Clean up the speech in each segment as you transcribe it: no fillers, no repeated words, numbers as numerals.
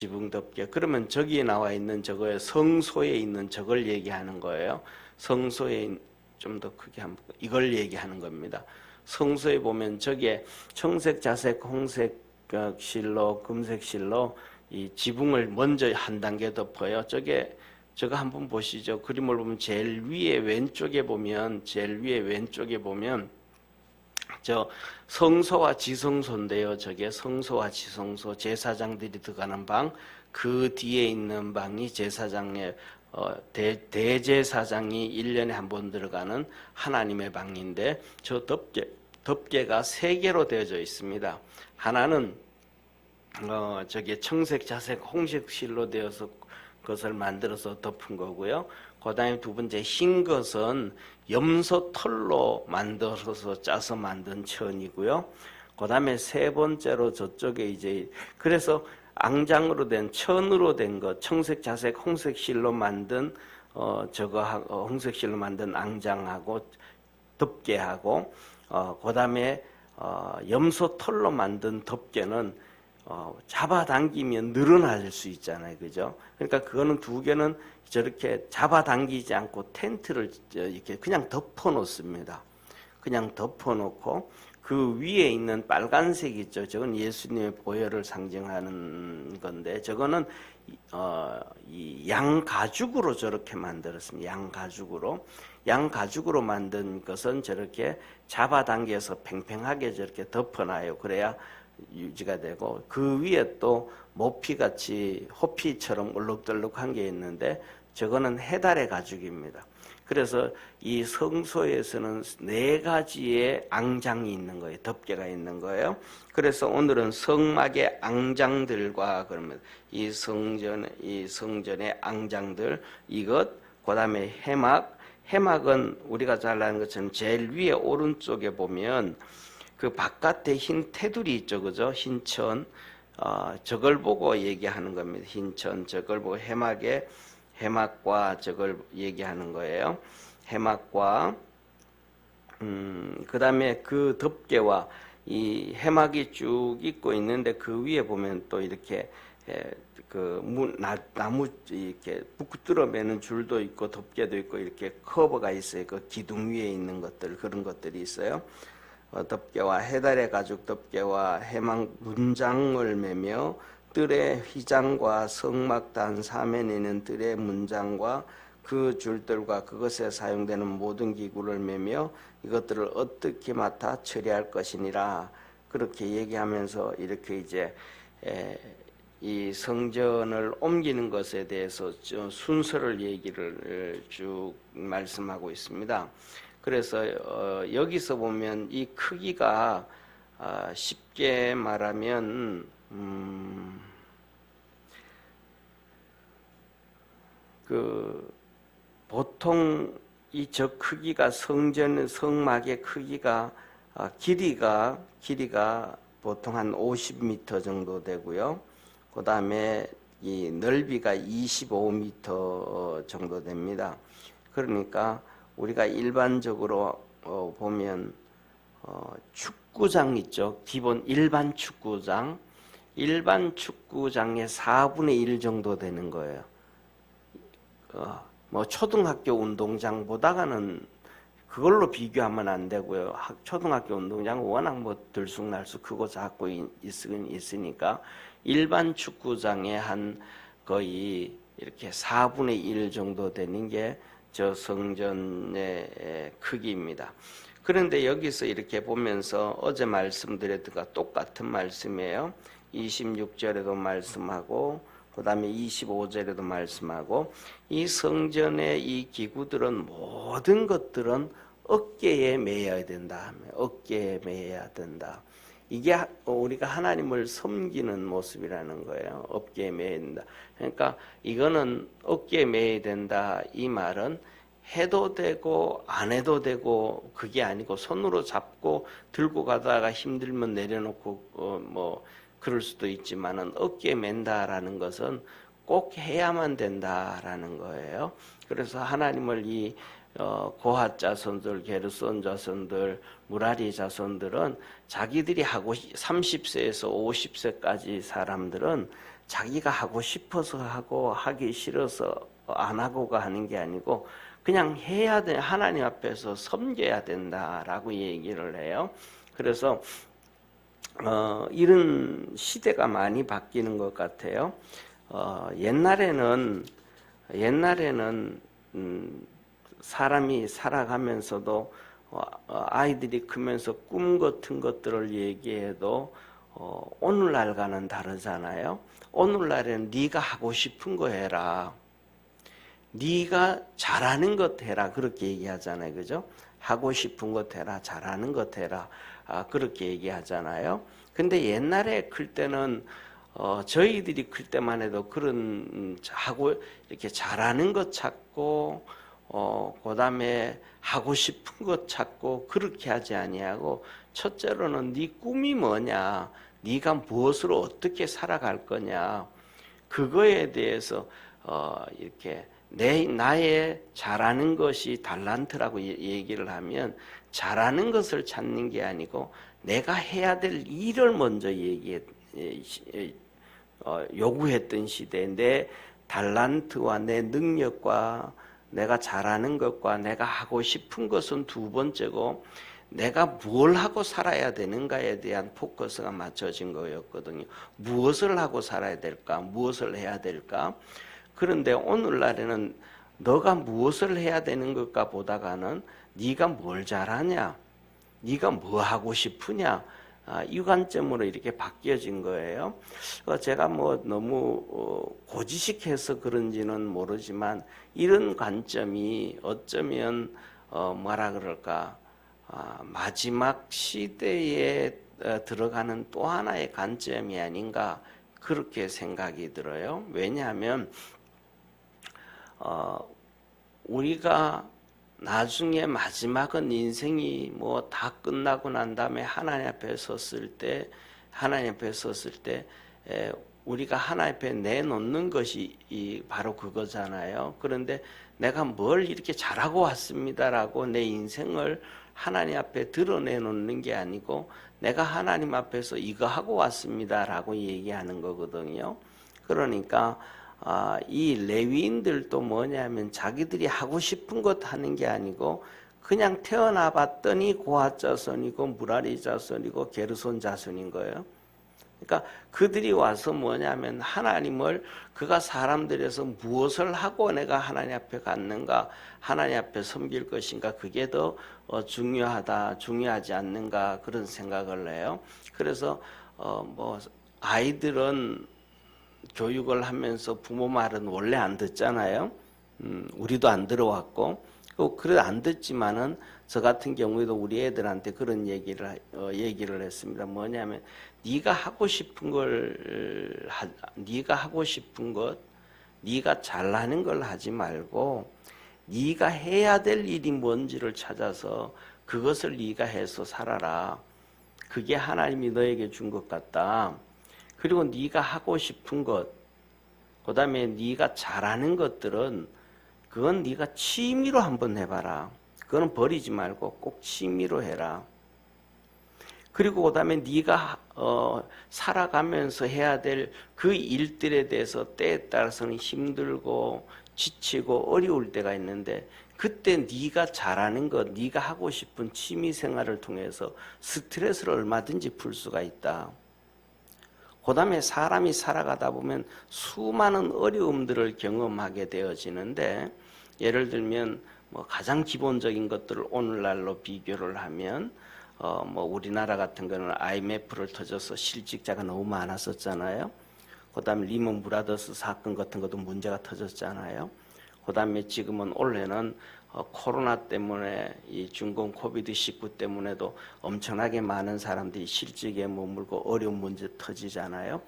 지붕 덮개. 그러면 저기에 나와 있는 저거에 성소에 있는 저걸 얘기하는 거예요. 성소에 좀 더 크게 한번 이걸 얘기하는 겁니다. 성소에 보면 저기에 청색, 자색, 홍색 실로, 금색 실로 이 지붕을 먼저 한 단계 덮어요. 저거 한번 보시죠. 그림을 보면 제일 위에 왼쪽에 보면 저 성소와 지성소인데요. 저게 성소와 지성소, 제사장들이 들어가는 방, 그 뒤에 있는 방이 제사장의 대제사장이 1년에 한 번 들어가는 하나님의 방인데, 저 덮개가 세 개로 되어져 있습니다. 하나는 저게 청색, 자색, 홍색 실로 되어서 것을 만들어서 덮은 거고요. 그 다음에 두 번째 흰 것은 염소 털로 만들어서 짜서 만든 천이고요. 그 다음에 세 번째로 저쪽에 이제 그래서 앙장으로 된 천으로 된 것, 청색, 자색, 홍색 실로 만든 홍색 실로 만든 앙장하고 덮개하고 그 다음에 염소 털로 만든 덮개는 잡아당기면 늘어날 수 있잖아요, 그죠? 그러니까 그거는 두 개는 저렇게 잡아당기지 않고 텐트를 이렇게 그냥 덮어 놓습니다. 그냥 덮어 놓고 그 위에 있는 빨간색 있죠. 저건 예수님의 보혈을 상징하는 건데, 저거는 이 양가죽으로 저렇게 만들었습니다. 양가죽으로 만든 것은 저렇게 잡아당겨서 팽팽하게 저렇게 덮어놔요. 그래야 유지가 되고, 그 위에 또 모피같이 호피처럼 울룩덜룩한 게 있는데, 저거는 해달의 가죽입니다. 그래서 이 성소에서는 네 가지의 앙장이 있는 거예요. 덮개가 있는 거예요. 그래서 오늘은 성막의 앙장들과 그러면 이 성전의 앙장들, 이것, 그 다음에 해막은 우리가 잘 아는 것처럼 제일 위에 오른쪽에 보면 그 바깥에 흰 테두리 있죠, 그죠? 흰 천, 저걸 보고 얘기하는 겁니다. 흰 천, 저걸 보고 해막과 저걸 얘기하는 거예요. 해막과 그 다음에 그 덮개와 이 해막이 쭉 있고 있는데, 그 위에 보면 또 이렇게 나무 이렇게 붙들어 매는 줄도 있고 덮개도 있고 이렇게 커버가 있어요. 그 기둥 위에 있는 것들, 그런 것들이 있어요. 덮개와 해달의 가죽 덮개와 해막 문장을 매며 뜰의 휘장과 성막단 사면에 있는 뜰의 문장과 그 줄들과 그것에 사용되는 모든 기구를 매며 이것들을 어떻게 맡아 처리할 것이니라, 그렇게 얘기하면서 이렇게 이제 이 성전을 옮기는 것에 대해서 순서를 얘기를 쭉 말씀하고 있습니다. 그래서 여기서 보면 이 크기가 쉽게 말하면 보통 이 저 크기가 성막의 크기가 길이가 보통 한 50m 정도 되고요. 그 다음에 이 넓이가 25m 정도 됩니다. 그러니까 우리가 일반적으로 보면 축구장 있죠. 기본 일반 축구장의 4분의 1 정도 되는 거예요. 뭐 초등학교 운동장보다는 그걸로 비교하면 안 되고요. 초등학교 운동장은 워낙 뭐 들쑥날쑥 크고 작고 있으니까 일반 축구장의 한 거의 이렇게 4분의 1 정도 되는 게 저 성전의 크기입니다. 그런데 여기서 이렇게 보면서 어제 말씀드렸던가 똑같은 말씀이에요. 26절에도 말씀하고 그 다음에 25절에도 말씀하고, 이 성전의 이 기구들은 모든 것들은 어깨에 매여야 된다. 어깨에 매여야 된다. 이게 우리가 하나님을 섬기는 모습이라는 거예요. 어깨에 매여야 된다. 그러니까 이거는 어깨에 매여야 된다, 이 말은 해도 되고 안 해도 되고 그게 아니고, 손으로 잡고 들고 가다가 힘들면 내려놓고 뭐 그럴 수도 있지만은 어깨에 맨다라는 것은 꼭 해야만 된다라는 거예요. 그래서 하나님을 이 고핫 자손들, 게르손 자손들, 무라리 자손들은 자기들이 하고 30세에서 50세까지 사람들은 자기가 하고 싶어서 하고 하기 싫어서 안 하고가 하는 게 아니고 그냥 해야 돼. 하나님 앞에서 섬겨야 된다라고 얘기를 해요. 그래서 이런 시대가 많이 바뀌는 것 같아요. 옛날에는 사람이 살아가면서도 아이들이 크면서 꿈 같은 것들을 얘기해도 오늘날과는 다르잖아요. 오늘날에는 네가 하고 싶은 거 해라. 네가 잘하는 것 해라. 그렇게 얘기하잖아요. 그죠? 하고 싶은 것 해라. 잘하는 것 해라. 그렇게 얘기하잖아요. 근데 옛날에 클 때는 저희들이 클 때만 해도 그런 하고 이렇게 잘하는 것 찾고 그다음에 하고 싶은 것 찾고 그렇게 하지 아니하고 첫째로는 네 꿈이 뭐냐? 네가 무엇으로 어떻게 살아갈 거냐? 그거에 대해서 이렇게 나의 잘하는 것이 달란트라고 얘기를 하면 잘하는 것을 찾는 게 아니고 내가 해야 될 일을 먼저 요구했던 시대에 내 달란트와 내 능력과 내가 잘하는 것과 내가 하고 싶은 것은 두 번째고 내가 뭘 하고 살아야 되는가에 대한 포커스가 맞춰진 거였거든요. 무엇을 하고 살아야 될까? 무엇을 해야 될까? 그런데 오늘날에는 너가 무엇을 해야 되는 것까 보다가는 네가 뭘 잘하냐? 네가 뭐 하고 싶으냐? 이 관점으로 이렇게 바뀌어진 거예요. 제가 뭐 너무 고지식해서 그런지는 모르지만 이런 관점이 어쩌면 뭐라 그럴까? 마지막 시대에 들어가는 또 하나의 관점이 아닌가 그렇게 생각이 들어요. 왜냐하면 우리가 나중에 마지막은 인생이 뭐 다 끝나고 난 다음에 하나님 앞에 섰을 때 우리가 하나님 앞에 내놓는 것이 바로 그거잖아요. 그런데 내가 뭘 이렇게 잘하고 왔습니다라고 내 인생을 하나님 앞에 드러내놓는 게 아니고 내가 하나님 앞에서 이거 하고 왔습니다라고 얘기하는 거거든요. 그러니까 이 레위인들도 뭐냐면 자기들이 하고 싶은 것 하는 게 아니고 그냥 태어나 봤더니 고핫 자손이고 무라리 자손이고 게르손 자손인 거예요. 그러니까 그들이 와서 뭐냐면 하나님을 그가 사람들에서 무엇을 하고 내가 하나님 앞에 갔는가, 하나님 앞에 섬길 것인가, 그게 더 중요하지 않는가 그런 생각을 해요. 그래서 뭐 아이들은 교육을 하면서 부모 말은 원래 안 듣잖아요. 우리도 안 들어왔고, 그래도 안 듣지만은 저 같은 경우에도 우리 애들한테 그런 얘기를 했습니다. 뭐냐면 네가 하고 싶은 것, 네가 잘하는 걸 하지 말고 네가 해야 될 일이 뭔지를 찾아서 그것을 네가 해서 살아라. 그게 하나님이 너에게 준 것 같다. 그리고 네가 하고 싶은 것, 그 다음에 네가 잘하는 것들은 그건 네가 취미로 한번 해봐라. 그거는 버리지 말고 꼭 취미로 해라. 그리고 그 다음에 네가 살아가면서 해야 될 그 일들에 대해서 때에 따라서는 힘들고 지치고 어려울 때가 있는데 그때 네가 잘하는 것, 네가 하고 싶은 취미 생활을 통해서 스트레스를 얼마든지 풀 수가 있다. 그 다음에 사람이 살아가다 보면 수많은 어려움들을 경험하게 되어지는데 예를 들면 뭐 가장 기본적인 것들을 오늘날로 비교를 하면 뭐 우리나라 같은 거는 IMF를 터져서 실직자가 너무 많았었잖아요. 그 다음에 리먼 브라더스 사건 같은 것도 문제가 터졌잖아요. 그 다음에 지금은 올해는 코로나 때문에 이 중공 코비드19 때문에도 엄청나게 많은 사람들이 실직에 머물고 어려운 문제 터지잖아요.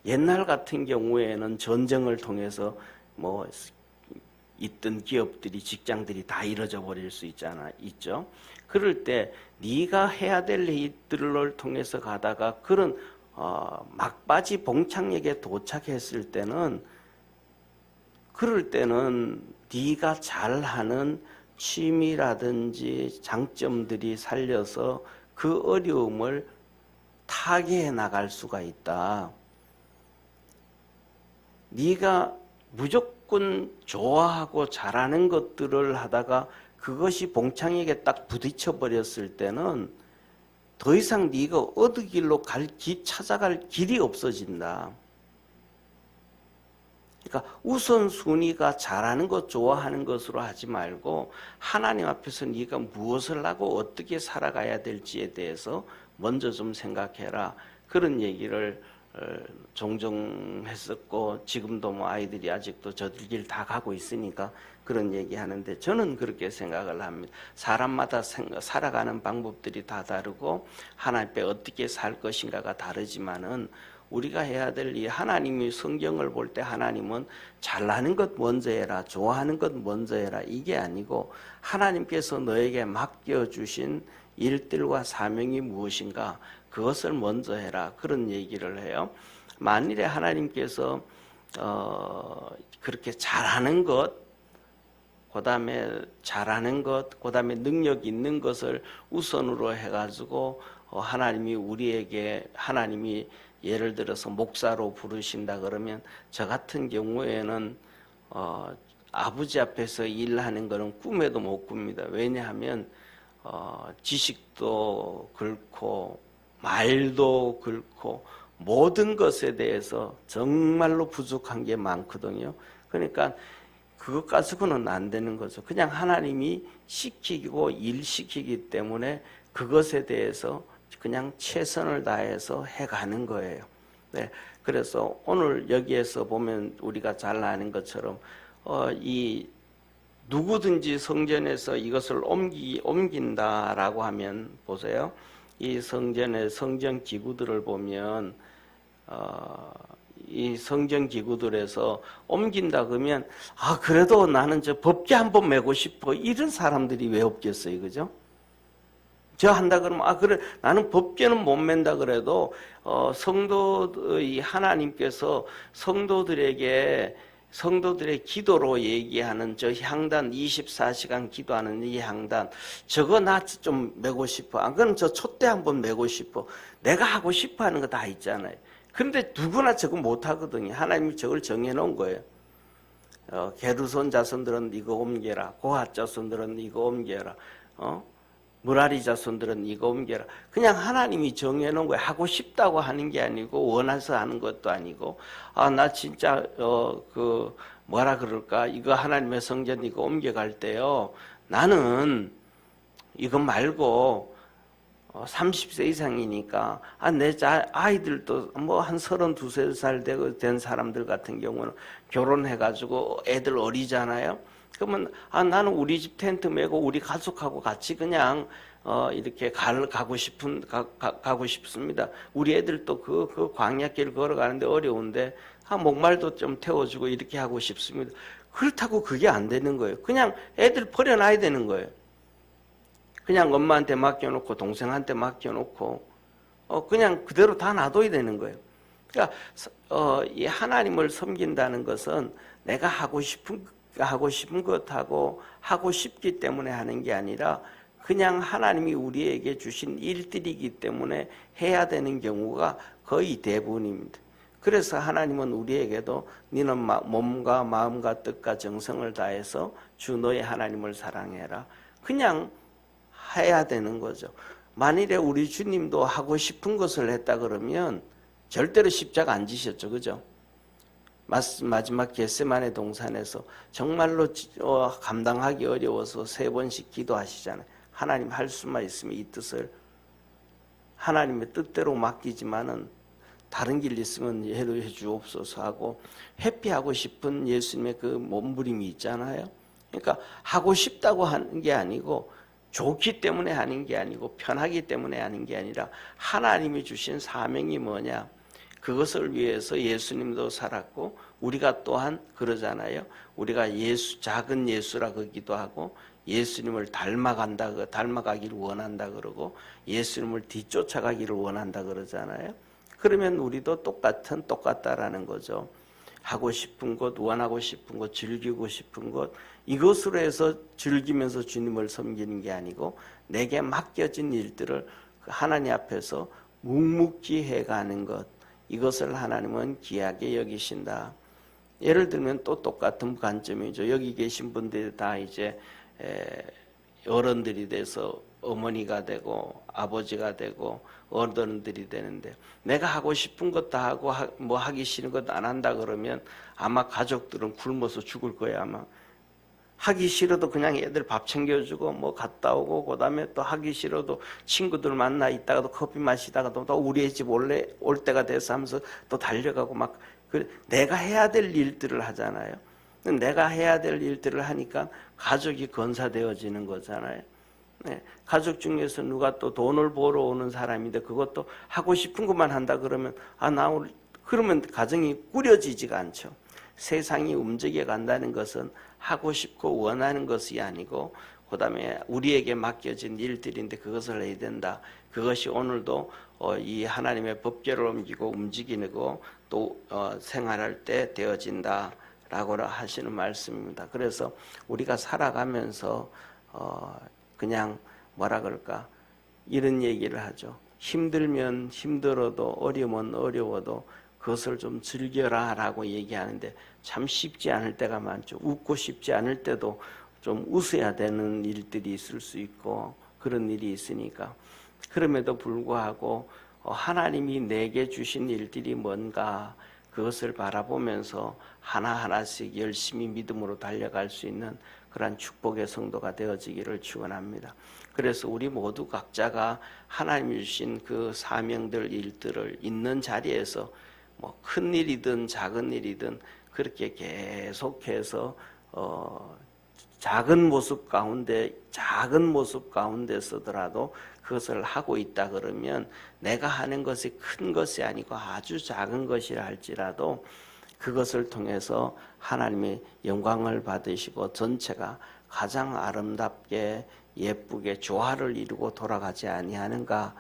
옛날 같은 경우에는 전쟁을 통해서 뭐 있던 기업들이 직장들이 다 잃어져 버릴 수 있죠. 그럴 때 네가 해야 될 일들을 통해서 가다가 그런 막바지 봉착역에 도착했을 때는 그럴 때는 네가 잘하는 취미라든지 장점들이 살려서 그 어려움을 타개해 나갈 수가 있다. 네가 무조건 좋아하고 잘하는 것들을 하다가 그것이 봉창에게 딱 부딪혀 버렸을 때는 더 이상 네가 어느 길로 찾아갈 길이 없어진다. 그러니까 우선순위가 잘하는 것, 좋아하는 것으로 하지 말고 하나님 앞에서 네가 무엇을 하고 어떻게 살아가야 될지에 대해서 먼저 좀 생각해라. 그런 얘기를 종종 했었고, 지금도 뭐 아이들이 아직도 저들 길 다 가고 있으니까 그런 얘기 하는데, 저는 그렇게 생각을 합니다. 사람마다 살아가는 방법들이 다 다르고 하나님 앞에 어떻게 살 것인가가 다르지만은, 우리가 해야 될 일, 하나님이 성경을 볼 때 하나님은 잘나는 것 먼저 해라, 좋아하는 것 먼저 해라, 이게 아니고 하나님께서 너에게 맡겨주신 일들과 사명이 무엇인가, 그것을 먼저 해라, 그런 얘기를 해요. 만일에 하나님께서 그렇게 잘하는 것, 그 다음에 잘하는 것, 그 다음에 능력 있는 것을 우선으로 해가지고 하나님이 우리에게, 하나님이 예를 들어서 목사로 부르신다 그러면, 저 같은 경우에는 아버지 앞에서 일하는 거는 꿈에도 못 꿉니다. 왜냐하면 지식도 그렇고 말도 그렇고 모든 것에 대해서 정말로 부족한 게 많거든요. 그러니까 그것 가지고는 안 되는 거죠. 그냥 하나님이 시키고 일시키기 때문에 그것에 대해서 그냥 최선을 다해서 해가는 거예요. 네, 그래서 오늘 여기에서 보면 우리가 잘 아는 것처럼 이 누구든지 성전에서 이것을 옮긴다라고 하면, 보세요. 이 성전의 성전 기구들을 보면 이 성전 기구들에서 옮긴다 그러면, 그래도 나는 저 법궤 한번 메고 싶어, 이런 사람들이 왜 없겠어요, 그죠? 저 한다 그러면, 그래, 나는 법궤는 못 맨다 그래도 성도의 하나님께서 성도들의 기도로 얘기하는 저 향단, 24시간 기도하는 이 향단, 저거 나 좀 메고 싶어. 안 그러면 저 촛대 한번 메고 싶어. 내가 하고 싶어 하는 거 다 있잖아요. 그런데 누구나 저거 못 하거든요. 하나님이 저걸 정해놓은 거예요. 게르손 자손들은 이거 옮겨라. 고핫 자손들은 이거 옮겨라. 무라리 자손들은 이거 옮겨라. 그냥 하나님이 정해놓은 거예요. 하고 싶다고 하는 게 아니고 원해서 하는 것도 아니고, 나 진짜 뭐라 그럴까, 이거 하나님의 성전 이거 옮겨갈 때요, 나는 이거 말고 30세 이상이니까 내 아이들도 뭐 한 32살 된 사람들 같은 경우는 결혼해가지고 애들 어리잖아요. 그러면 나는 우리 집 텐트 메고 우리 가족하고 같이 그냥 이렇게 가고 싶습니다. 우리 애들도 그 광야길 걸어가는데 어려운데 목말도 좀 태워주고 이렇게 하고 싶습니다. 그렇다고 그게 안 되는 거예요. 그냥 애들 버려놔야 되는 거예요. 그냥 엄마한테 맡겨놓고 동생한테 맡겨놓고 그냥 그대로 다 놔둬야 되는 거예요. 그러니까 이 하나님을 섬긴다는 것은 내가 하고 싶은 것하고 하고 싶기 때문에 하는 게 아니라 그냥 하나님이 우리에게 주신 일들이기 때문에 해야 되는 경우가 거의 대부분입니다. 그래서 하나님은 우리에게도 너는 몸과 마음과 뜻과 정성을 다해서 주 너의 하나님을 사랑해라, 그냥 해야 되는 거죠. 만일에 우리 주님도 하고 싶은 것을 했다 그러면 절대로 십자가 안 지셨죠, 그죠? 마지막 겟세마네 동산에서 정말로 감당하기 어려워서 3번씩 기도하시잖아요. 하나님, 할 수만 있으면 이 뜻을 하나님의 뜻대로 맡기지만은 다른 길 있으면 해로 주옵소서 하고 회피하고 싶은 예수님의 그 몸부림이 있잖아요. 그러니까 하고 싶다고 하는 게 아니고, 좋기 때문에 하는 게 아니고, 편하기 때문에 하는 게 아니라 하나님이 주신 사명이 뭐냐, 그것을 위해서 예수님도 살았고 우리가 또한 그러잖아요. 우리가 작은 예수라 그러기도 하고 예수님을 닮아가기를 원한다 그러고 예수님을 뒤쫓아가기를 원한다 그러잖아요. 그러면 우리도 똑같다라는 거죠. 하고 싶은 것, 원하고 싶은 것, 즐기고 싶은 것, 이것으로 해서 즐기면서 주님을 섬기는 게 아니고 내게 맡겨진 일들을 하나님 앞에서 묵묵히 해가는 것, 이것을 하나님은 귀하게 여기신다. 예를 들면 또 똑같은 관점이죠. 여기 계신 분들이 다 이제 어른들이 돼서 어머니가 되고 아버지가 되고 어른들이 되는데, 내가 하고 싶은 것 다 하고 뭐 하기 싫은 것 안 한다 그러면 아마 가족들은 굶어서 죽을 거예요. 아마 하기 싫어도 그냥 애들 밥 챙겨주고 뭐 갔다 오고, 그 다음에 또 하기 싫어도 친구들 만나 있다가도 커피 마시다가도 또 우리 집 올 때가 돼서 하면서 또 달려가고 막, 내가 해야 될 일들을 하잖아요. 내가 해야 될 일들을 하니까 가족이 건사되어지는 거잖아요. 네, 가족 중에서 누가 또 돈을 벌어 오는 사람인데 그것도 하고 싶은 것만 한다 그러면 그러면 가정이 꾸려지지가 않죠. 세상이 움직여 간다는 것은 하고 싶고 원하는 것이 아니고, 그 다음에 우리에게 맡겨진 일들인데 그것을 해야 된다. 그것이 오늘도 이 하나님의 법궤를 옮기고 움직이고 또 생활할 때 되어진다 라고 하시는 말씀입니다. 그래서 우리가 살아가면서 그냥 뭐라 그럴까, 이런 얘기를 하죠. 힘들면 힘들어도 어려우면 어려워도 그것을 좀 즐겨라 라고 얘기하는데 참 쉽지 않을 때가 많죠. 웃고 싶지 않을 때도 좀 웃어야 되는 일들이 있을 수 있고 그런 일이 있으니까, 그럼에도 불구하고 하나님이 내게 주신 일들이 뭔가 그것을 바라보면서 하나하나씩 열심히 믿음으로 달려갈 수 있는 그러한 축복의 성도가 되어지기를 축원합니다. 그래서 우리 모두 각자가 하나님이 주신 그 사명들, 일들을 있는 자리에서 뭐 큰 일이든 작은 일이든 그렇게 계속해서 작은 모습 가운데서더라도 그것을 하고 있다 그러면, 내가 하는 것이 큰 것이 아니고 아주 작은 것이라 할지라도 그것을 통해서 하나님의 영광을 받으시고 전체가 가장 아름답게 예쁘게 조화를 이루고 돌아가지 아니하는가,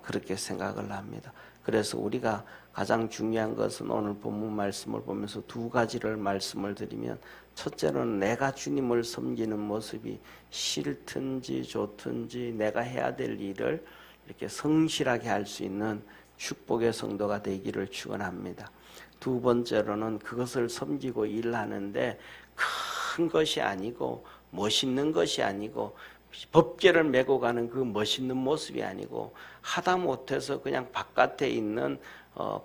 그렇게 생각을 합니다. 그래서 우리가 가장 중요한 것은 오늘 본문 말씀을 보면서 두 가지를 말씀을 드리면, 첫째는 내가 주님을 섬기는 모습이 싫든지 좋든지 내가 해야 될 일을 이렇게 성실하게 할 수 있는 축복의 성도가 되기를 축원합니다. 두 번째로는 그것을 섬기고 일하는데 큰 것이 아니고 멋있는 것이 아니고 법궤를 메고 가는 그 멋있는 모습이 아니고, 하다 못해서 그냥 바깥에 있는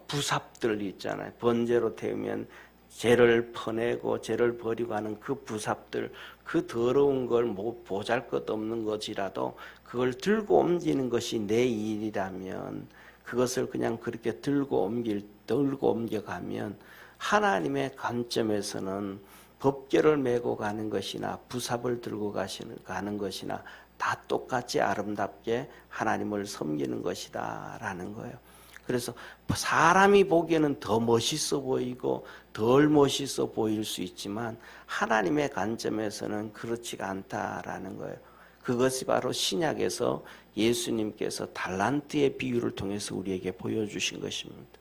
부삽들 있잖아요. 번제로 태우면 죄를 퍼내고 죄를 버리고 하는 그 부삽들, 그 더러운 걸 뭐 보잘것없는 것이라도 그걸 들고 옮기는 것이 내 일이라면, 그것을 그냥 그렇게 들고 옮겨가면 하나님의 관점에서는 법궤를 메고 가는 것이나 부삽을 들고 가는 것이나 다 똑같이 아름답게 하나님을 섬기는 것이다 라는 거예요. 그래서 사람이 보기에는 더 멋있어 보이고 덜 멋있어 보일 수 있지만 하나님의 관점에서는 그렇지가 않다라는 거예요. 그것이 바로 신약에서 예수님께서 달란트의 비유를 통해서 우리에게 보여주신 것입니다.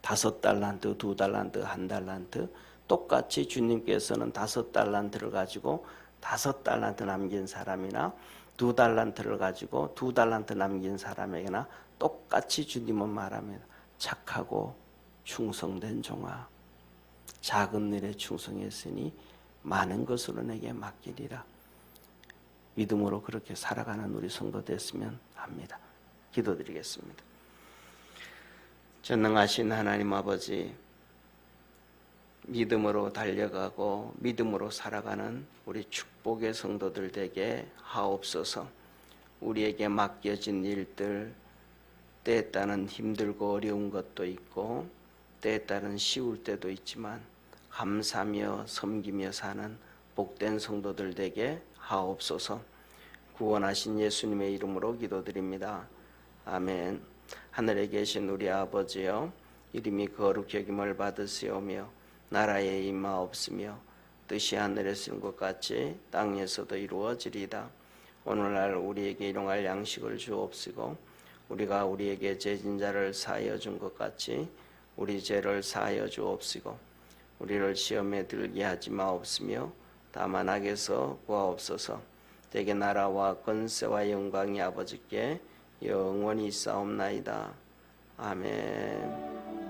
5달란트, 2달란트, 1달란트, 똑같이 주님께서는 5달란트를 가지고 5달란트 남긴 사람이나 2달란트를 가지고 2달란트 남긴 사람에게나 똑같이 주님은 말합니다. 착하고 충성된 종아, 작은 일에 충성했으니 많은 것으로 내게 맡기리라. 믿음으로 그렇게 살아가는 우리 성도 됐으면 합니다. 기도드리겠습니다. 전능하신 하나님 아버지, 믿음으로 달려가고 믿음으로 살아가는 우리 축복의 성도들 되게 하옵소서. 우리에게 맡겨진 일들, 때에 따른 힘들고 어려운 것도 있고 때에 따른 쉬울 때도 있지만 감사하며 섬기며 사는 복된 성도들 되게 하옵소서. 구원하신 예수님의 이름으로 기도드립니다. 아멘. 하늘에 계신 우리 아버지여, 이름이 거룩히 여김을 받으시오며 나라에 임하옵시며 뜻이 하늘에서 이룬 것 같이 땅에서도 이루어지리이다. 오늘날 우리에게 일용할 양식을 주옵시고 우리가 우리에게 죄진 자를 사하여 준 것 같이 우리 죄를 사하여 주옵시고 우리를 시험에 들게 하지 마옵시며 다만 악에서 구하옵소서. 대개 나라와 권세와 영광이 아버지께 영원히 있사옵나이다. 아멘.